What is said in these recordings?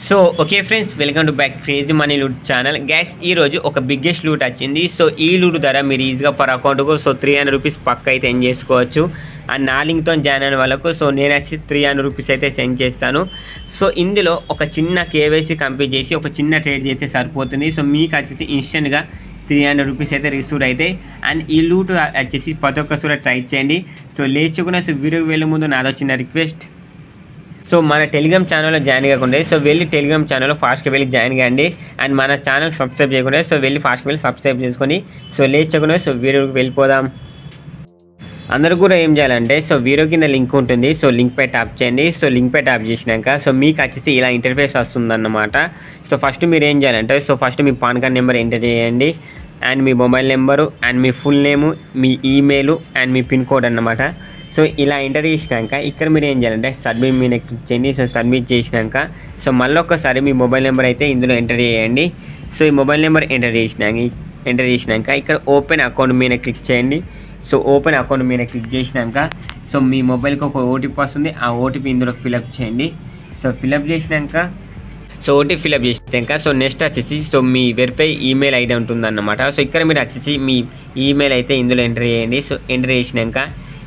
So okay friends, welcome to back crazy money loot channel. Gas ఈరోజు ఒక biggest loot వచ్చింది. So ఈ loot ద్వారా మీరు ఈజీగా పర్ అకౌంట్కు 300 రూపీస్ పక్క అయితే ఎండ్ చేసుకోవచ్చు. అండ్ నా లింక్తో జాయిన్ అయిన వాళ్ళకు నేను వచ్చి 300 రూపీస్ అయితే సెండ్ చేస్తాను. సో ఇందులో ఒక చిన్న కేవైసీ కంప్లీట్ చేసి ఒక చిన్న ట్రేడ్ చేస్తే సరిపోతుంది. సో మీకు వచ్చేసి ఇన్స్టెంట్గా 300 రూపీస్ అయితే రిసీవ్ అయితే. అండ్ ఈ లూట్ వచ్చేసి ప్రతి ఒక్కసారి ట్రై చేయండి. సో లేచుకున్న వీడియోకి వెళ్ళే ముందు నాదో చిన్న రిక్వెస్ట్. సో మన టెలిగ్రామ్ ఛానల్లో జాయిన్ కాకుండా వెళ్ళి టెలిగ్రామ్ ఛానల్లో ఫాస్ట్గా వెళ్ళి జాయిన్ కాండి. అండ్ మన ఛానల్ సబ్స్క్రైబ్ చేయకుండా వెళ్ళి ఫాస్ట్గా వెళ్ళి సబ్స్క్రైబ్ చేసుకొని లేచకుండా వీడియోకి వెళ్ళిపోదాం. అందరూ కూడా ఏం చేయాలంటే వీడియో కింద లింక్ ఉంటుంది. లింక్ పై ట్యాప్ చేయండి. లింక్ పై ట్యాప్ చేసినాక మీకు వచ్చేసి ఇలా ఇంటర్ఫేస్ వస్తుందన్నమాట. ఫస్ట్ మీరు ఏం చేయాలంటే ఫస్ట్ మీ పాన్ కార్డ్ నెంబర్ ఎంటర్ చేయండి. And me mobile number and me full name, me email and me pin code అన్నమాట. ఇలా ఎంటర్ చేసినాక ఇక్కడ మీరు ఏం చేయాలంటే సబ్మిట్ మీద క్లిక్ చేయండి. సబ్మిట్ చేసినాక మళ్ళీ ఒక్కసారి మీ మొబైల్ నెంబర్ అయితే ఇందులో ఎంటర్ చేయండి. ఈ మొబైల్ నెంబర్ ఎంటర్ చేసినాక ఇక్కడ ఓపెన్ అకౌంట్ మీద క్లిక్ చేయండి. ఓపెన్ అకౌంట్ మీద క్లిక్ చేసినాక మీ మొబైల్కి ఒక ఓటీపీ వస్తుంది. ఆ ఓటీపీ ఇందులో ఫిలప్ చేయండి. ఫిలప్ చేసినాక ఓటీపీ ఫిలప్ చేసినాక నెక్స్ట్ వచ్చేసి మీ వెరిఫై ఈమెయిల్ ఐడి ఉంటుందన్నమాట. ఇక్కడ మీరు వచ్చేసి మీ ఈమెయిల్ అయితే ఇందులో ఎంటర్ చేయండి. ఎంటర్ చేసినాక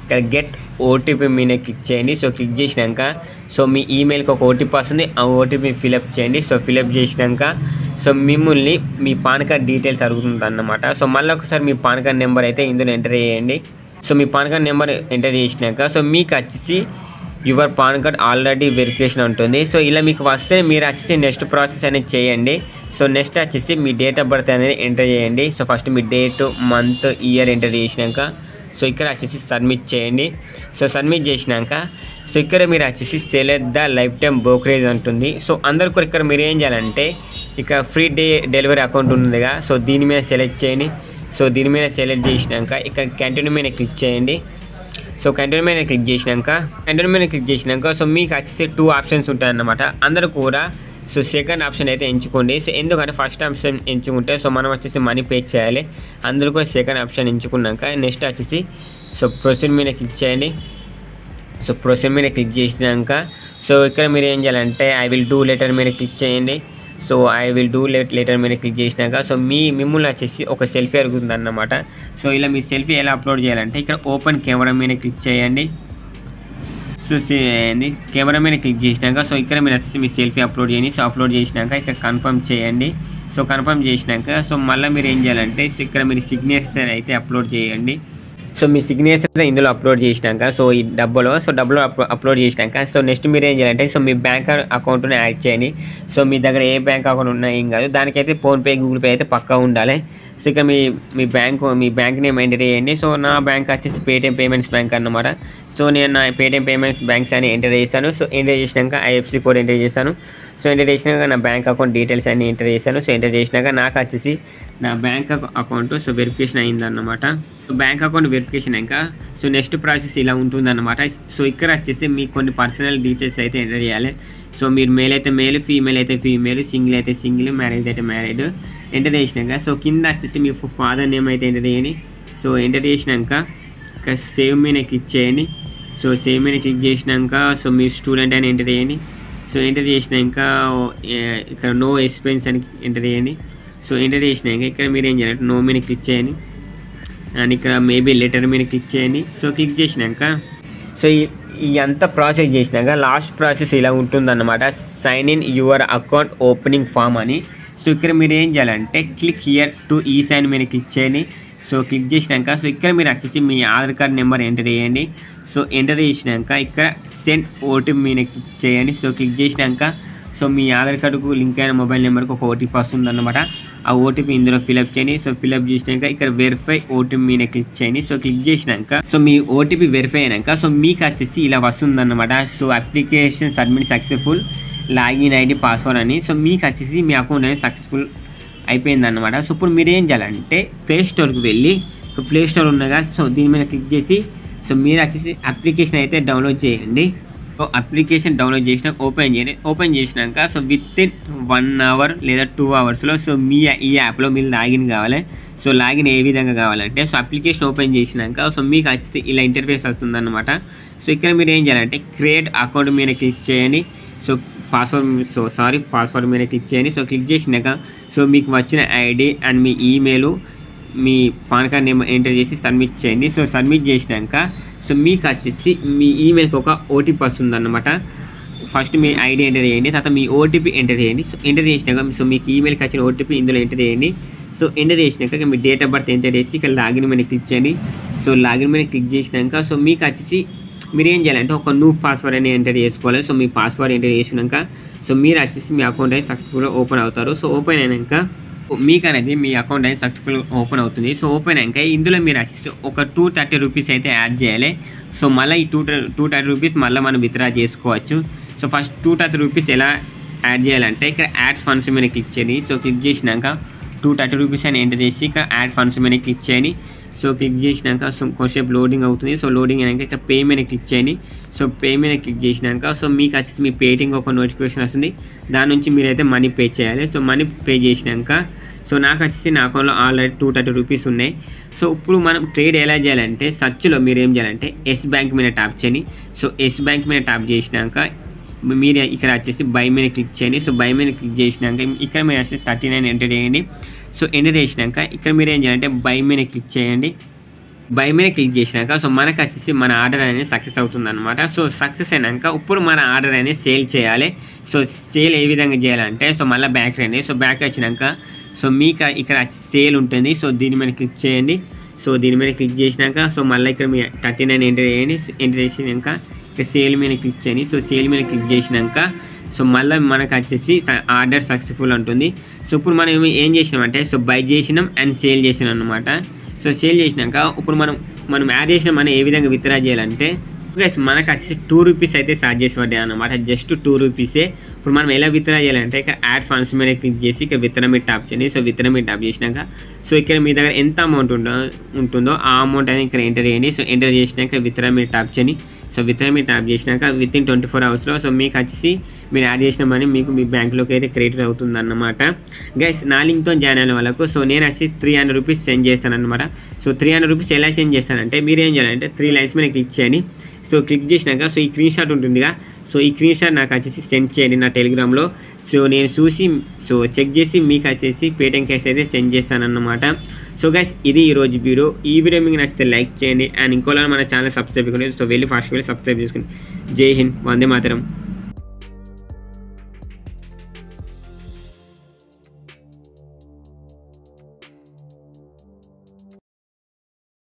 ఇక్కడ గెట్ ఓటీపీ మీద క్లిక్ చేయండి. క్లిక్ చేసినాక మీ ఈమెయిల్కి ఒక ఓటీపీ వస్తుంది. ఆ ఓటీపీ ఫిలప్ చేయండి. ఫిలప్ చేసినాక మిమ్మల్ని మీ పాన్ కార్డ్ డీటెయిల్స్ అడుగుతుంది అన్నమాట. మళ్ళీ ఒకసారి మీ పాన్ కార్డ్ నెంబర్ అయితే ఇందులో ఎంటర్ చేయండి. మీ పాన్ కార్డ్ నెంబర్ ఎంటర్ చేసినాక మీకు వచ్చేసి your pan card already verification ఉంటుంది. ఇలా మీకు వస్తే మీరు వచ్చేసి నెక్స్ట్ ప్రాసెస్ అనేది చేయండి. నెక్స్ట్ వచ్చేసి మీ డేట్ ఆఫ్ బర్త్ అనేది ఎంటర్ చేయండి. ఫస్ట్ మీ డేట్, మంత్, ఇయర్ ఎంటర్ చేసినాక ఇక్కడ వచ్చేసి సబ్మిట్ చేయండి. సబ్మిట్ చేసినాక ఇక్కడ మీరు వచ్చేసి select the life time brokerage ఉంటుంది. అందరు కూడా ఇక్కడ మీరు ఏం చేయాలంటే ఇక ఫ్రీ డెలివరీ అకౌంట్ ఉందిగా, దీని మీద సెలెక్ట్ చేయండి. దీని మీద సెలెక్ట్ చేసినాక ఇక్కడ కంటిన్యూ మీద క్లిక్ చేయండి. కంటిన్యూ మీద క్లిక్ చేసినాక మీకు వచ్చేసి 2 ఆప్షన్స్ ఉంటాయన్నమాట. అందరూ కూడా సెకండ్ ఆప్షన్ అయితే ఎంచుకోండి. ఎందుకంటే ఫస్ట్ ఆప్షన్ ఎంచుకుంటే మనం వచ్చేసి మనీ పే చేయాలి. అందరూ కూడా సెకండ్ ఆప్షన్ ఎంచుకున్నాక నెక్స్ట్ వచ్చేసి ప్రొసీడ్ మీద క్లిక్ చేయండి. ప్రొసీడ్ మీద క్లిక్ చేసినాక ఇక్కడ మీరు ఏం చేయాలంటే ఐ విల్ డూ లెటర్ మీద క్లిక్ చేయండి. ఐ విల్ డూ లెటర్ మీద క్లిక్ చేసినాక మిమ్మల్ని వచ్చేసి ఒక సెల్ఫీ అడుగుతుంది అన్నమాట. ఇలా మీ సెల్ఫీ ఎలా అప్లోడ్ చేయాలంటే ఇక్కడ ఓపెన్ కెమెరా మీద క్లిక్ చేయండి. కెమెరా మీద క్లిక్ చేసినాక ఇక్కడ మీరు వచ్చేసి మీ సెల్ఫీ అప్లోడ్ చేయండి. అప్లోడ్ చేసినాక ఇక్కడ కన్ఫర్మ్ చేయండి. కన్ఫర్మ్ చేసినాక మళ్ళీ మీరు ఏం చేయాలంటే ఇక్కడ మీరు సిగ్నేచర్ అయితే అప్లోడ్ చేయండి. మీ సిగ్నేచర్ ఇందులో అప్లోడ్ చేసినాక ఈ డబ్బులో అప్లోడ్ చేసినాక నెక్స్ట్ మీరు ఏం చేయాలంటే మీ బ్యాంక్ అకౌంట్ని యాడ్ చేయండి. మీ దగ్గర ఏ బ్యాంక్ అకౌంట్ ఉన్నా ఏం కాదు, దానికైతే ఫోన్పే, గూగుల్ పే అయితే పక్కా ఉండాలి. ఇక్కడ మీ బ్యాంక్ నేమ్ ఎంటర్ చేయండి. నా బ్యాంక్ వచ్చేసి పేటిఎం పేమెంట్స్ బ్యాంక్ అన్నమాట. నేను నా పేటిఎం పేమెంట్స్ బ్యాంక్స్ అని ఎంటర్ చేశాను. ఎంటర్ చేసినాక ఐఎఫ్సి కోడ్ ఎంటర్ చేశాను. ఎంటర్ చేసినాక నా బ్యాంక్ అకౌంట్ డీటెయిల్స్ అన్ని ఎంటర్ చేశాను. ఎంటర్ చేసినాక నాకు వచ్చేసి నా బ్యాంక్ అకౌంట్ వెరిఫికేషన్ అయిందన్నమాట. బ్యాంక్ అకౌంట్ వెరిఫికేషన్ ఇంకా నెక్స్ట్ ప్రాసెస్ ఇలా ఉంటుందన్నమాట. ఇక్కడ వచ్చేసి మీకు కొన్ని పర్సనల్ డీటెయిల్స్ అయితే ఎంటర్ చేయాలి. మీరు మేల్ అయితే మేల్, ఫీమేల్ అయితే ఫీమేల్, సింగిల్ అయితే సింగిల్, మ్యారేజ్ అయితే మ్యారేడ్ ఎంటర్ చేసినాక కింద వచ్చేసి మీ ఫాదర్ నేమ్ అయితే ఎంటర్ చేయండి. ఎంటర్ చేసినాక ఇక్కడ సేవ్ మీద క్లిక్ చేయండి. సేవ్ మీద క్లిక్ చేసినాక మీ స్టూడెంట్ అని ఎంటర్ చేయండి. ఎంటర్ చేసినాక ఇక్కడ నో ఎక్స్పెన్స్ అని ఎంటర్ చేయండి. ఎంటర్ చేసినాక ఇక్కడ మీరు ఏం చేయాలంటే నో మీద క్లిక్ చేయండి. అండ్ ఇక్కడ మేబీ లెటర్ మీద క్లిక్ చేయండి. క్లిక్ చేసినాక ఈ అంతా ప్రాసెస్ చేసినాక లాస్ట్ ప్రాసెస్ ఇలా ఉంటుందన్నమాట. Sign in your account opening form అని. ఇక్కడ మీరు ఏం చేయాలంటే క్లిక్ హియర్ టు ఈ సైన్ మీద క్లిక్ చేయండి. క్లిక్ చేసినాక ఇక్కడ మీరు వచ్చేసి మీ ఆధార్ కార్డ్ నెంబర్ ఎంటర్ చేయండి. ఎంటర్ చేసినాక ఇక్కడ సెండ్ ఓటీపీ మీద క్లిక్ చేయండి. క్లిక్ చేసినాక మీ ఆధార్ కార్డుకు లింక్ అయిన మొబైల్ నెంబర్కి ఒక ఓటీపీ వస్తుందన్నమాట. ఆ ఓటీపీ ఇందులో ఫిలప్ చేయండి. ఫిలప్ చేసినాక ఇక్కడ వెరిఫై ఓటీపీ మీద క్లిక్ చేయండి. క్లిక్ చేసినాక మీ ఓటీపీ వెరిఫై అయినాక మీకు వచ్చేసి ఇలా వస్తుందన్నమాట. Application submit successful, login ID, password అని. మీకు వచ్చేసి మీ అకౌంట్ అనేది సక్సెస్ఫుల్ అయిపోయిందన్నమాట. ఇప్పుడు మీరు ఏం చేయాలంటే ప్లే స్టోర్కి వెళ్ళి ప్లే స్టోర్ ఉన్నగా దీని మీద క్లిక్ చేసి మీరు వచ్చేసి అప్లికేషన్ అయితే డౌన్లోడ్ చేయండి. అప్లికేషన్ డౌన్లోడ్ చేసినాక ఓపెన్ చేయండి. ఓపెన్ చేసినాక విత్ ఇన్ 1 అవర్ లేదా 2 అవర్స్లో మీ ఈ యాప్లో మీరు లాగిన్ కావాలి. లాగిన్ ఏ విధంగా కావాలంటే అప్లికేషన్ ఓపెన్ చేసినాక మీకు వచ్చేసి ఇలా ఇంటర్ఫేస్ వస్తుందన్నమాట. ఇక్కడ మీరు ఏం చేయాలంటే క్రియేట్ అకౌంట్ మీద క్లిక్ చేయండి. సో పాస్వర్డ్ మీద క్లిక్ చేయండి. సో క్లిక్ చేసినాక సో మీకు వచ్చిన ID and me email me pan card name enter చేసి సబ్మిట్ చేయండి. సో సబ్మిట్ చేసినాక సో మీకు వచ్చేసి మీ ఈమెయిల్కి ఒక ఓటీపీ వస్తుందన్నమాట. ఫస్ట్ మీ ఐడి ఎంటర్ చేయండి, తర్వాత మీ ఓటీపీ ఎంటర్ చేయండి. సో ఎంటర్ చేసినాక సో మీకు ఈమెయిల్కి వచ్చిన ఓటీపీ ఇందులో ఎంటర్ చేయండి. సో ఎంటర్ చేసినాక మీ డేట్ ఆఫ్ బర్త్ ఎంటర్ చేసి ఇక్కడ లాగిన్ మీద క్లిక్ చేయండి. సో లాగిన్ మీద క్లిక్ చేసినాక సో మీకు వచ్చేసి మీరు ఏం చేయాలంటే ఒక న్యూ పాస్వర్డ్ అని ఎంటర్ చేసుకోవాలి. సో మీ పాస్వర్డ్ ఎంటర్ చేసినాక సో మీరు వచ్చేసి మీ అకౌంట్ అనేది సక్సెస్ఫుల్గా ఓపెన్ అవుతారు. సో ఓపెన్ అయినాక మీకు అనేది మీ అకౌంట్ అనేది సక్సెస్ఫుల్గా ఓపెన్ అవుతుంది. సో ఓపెన్ అయ్యాక ఇందులో మీరు వచ్చేసి ఒక 230 రూపీస్ అయితే యాడ్ చేయాలి. సో మళ్ళీ ఈ 230 రూపీస్ మళ్ళీ మనం విత్డ్రా చేసుకోవచ్చు. సో ఫస్ట్ 230 రూపీస్ ఎలా యాడ్ చేయాలంటే ఇక్కడ యాడ్ ఫండ్స్ మీద క్లిక్ చేయండి. సో క్లిక్ చేసినాక 230 రూపీస్ అని ఎంటర్ చేసి ఇక్కడ యాడ్ ఫండ్స్ మీద క్లిక్ చేయండి. సో క్లిక్ చేసినాక సో కొంచెంసేపు లోడింగ్ అవుతుంది. సో లోడింగ్ అయినాక ఇక్కడ పే మీద క్లిక్ చేయండి. సో పే మీద క్లిక్ చేసినాక సో మీకు వచ్చేసి మీ పేటింగ్ ఒక నోటిఫికేషన్ వస్తుంది. దాని నుంచి మీరైతే మనీ పే చేయాలి. సో మనీ పే చేసినాక సో నాకు వచ్చేసి నా అకౌంట్లో ఆల్రెడీ 230 రూపీస్ ఉన్నాయి. సో ఇప్పుడు మనం ట్రేడ్ ఎలా చేయాలంటే సర్చ్లో మీరు ఏం చేయాలంటే ఎస్ బ్యాంక్ మీద ట్యాప్ చేయండి. సో ఎస్ బ్యాంక్ మీద ట్యాప్ చేసినాక మీరు ఇక్కడ వచ్చేసి బై మీద క్లిక్ చేయండి. సో బై మీద క్లిక్ చేసినాక ఇక్కడ మీరు వచ్చేసి 39 ఎంటర్ చేయండి. సో ఎంటర్ చేసినాక ఇక్కడ మీరు ఏం చేయాలంటే బై మీద క్లిక్ చేయండి. బై మీద క్లిక్ చేసినాక సో మనకు వచ్చేసి మన ఆర్డర్ అనేది సక్సెస్ అవుతుంది అనమాట. సో సక్సెస్ అయినాక ఇప్పుడు మన ఆర్డర్ అనేది సేల్ చేయాలి. సో సేల్ ఏ విధంగా చేయాలంటే సో మళ్ళీ బ్యాక్ రండి. సో బ్యాక్ వచ్చినాక సో మీకు ఇక్కడ సేల్ ఉంటుంది. సో దీని మీద క్లిక్ చేయండి. సో దీని మీద క్లిక్ చేసినాక సో మళ్ళీ ఇక్కడ మీ 39 ఎంటర్ చేయండి. ఎంటర్ చేసినాక ఇక్కడ సేల్ మీద క్లిక్ చేయండి. సో సేల్ మీద క్లిక్ చేసినాక సో మళ్ళీ మనకు వచ్చేసి ఆర్డర్ సక్సెస్ఫుల్ ఉంటుంది. సో ఇప్పుడు మనం ఏం చేసినామంటే సో బై చేసినాం అండ్ సేల్ చేసినాం అనమాట. సో సేల్ చేసినాక ఇప్పుడు మనం యాడ్ చేసిన మనీ ఏ విధంగా విత్డ్రా చేయాలంటే గైస్ మనకు వచ్చేసి 2 రూపీస్ అయితే ఛార్జెస్ పడ్డాయి అనమాట. జస్ట్ 2 రూపీసే. ఇప్పుడు మనం ఎలా విత్డ్రా చేయాలంటే ఇక్కడ యాడ్ ఫండ్స్ మీద క్లిక్ చేసి ఇక్కడ విత్డ్రా మీద ట్యాప్ చేయండి. సో విత్డ్రా మీద ట్యాప్ చేసినాక సో ఇక్కడ మీ దగ్గర ఎంత అమౌంట్ ఉంటుందో ఆ అమౌంట్ అనేది ఇక్కడ ఎంటర్ చేయండి. సో ఎంటర్ చేసినాక విత్డ్రా మీద ట్యాప్ చేయండి. సో విత్డ్రా మీద ట్యాప్ చేసినాక వితిన్ 24 అవర్స్లో సో మీకు వచ్చేసి మీరు యాడ్ చేసిన మనీ మీకు మీ బ్యాంక్లోకి అయితే క్రెడిట్ అవుతుంది అన్నమాట. గైస్ నా లింక్తో జాయిన్ అయిన వాళ్ళకు సో నేను వచ్చి 300 రూపీస్ సెండ్ చేస్తాను అనమాట. సో 300 రూపీస్ ఎలా సెండ్ చేస్తానంటే మీరు ఏం చేయాలంటే 3 లైన్స్ మీద క్లిక్ చేయండి. సో క్లిక్ చేసినాక సో ఈ స్క్రీన్ షాట్ ఉంటుందిగా సో ఈ స్క్రీన్ షాట్ నాకు వచ్చేసి సెండ్ చేయండి నా టెలిగ్రామ్లో. సో నేను చూసి సో చెక్ చేసి మీకు వచ్చేసి పేటిఎం క్యాష్ అయితే సెండ్ చేస్తానన్నమాట. సో గైస్ ఇది ఈరోజు వీడియో. ఈ వీడియో మీకు నచ్చితే లైక్ చేయండి అండ్ ఇంకోలా మన ఛానల్ సబ్స్క్రైబ్ చేసుకోండి. సో వెళ్ళి ఫాస్ట్గా వెళ్ళి సబ్స్క్రైబ్ చేసుకోండి. జై హింద్, వందే మాతరం.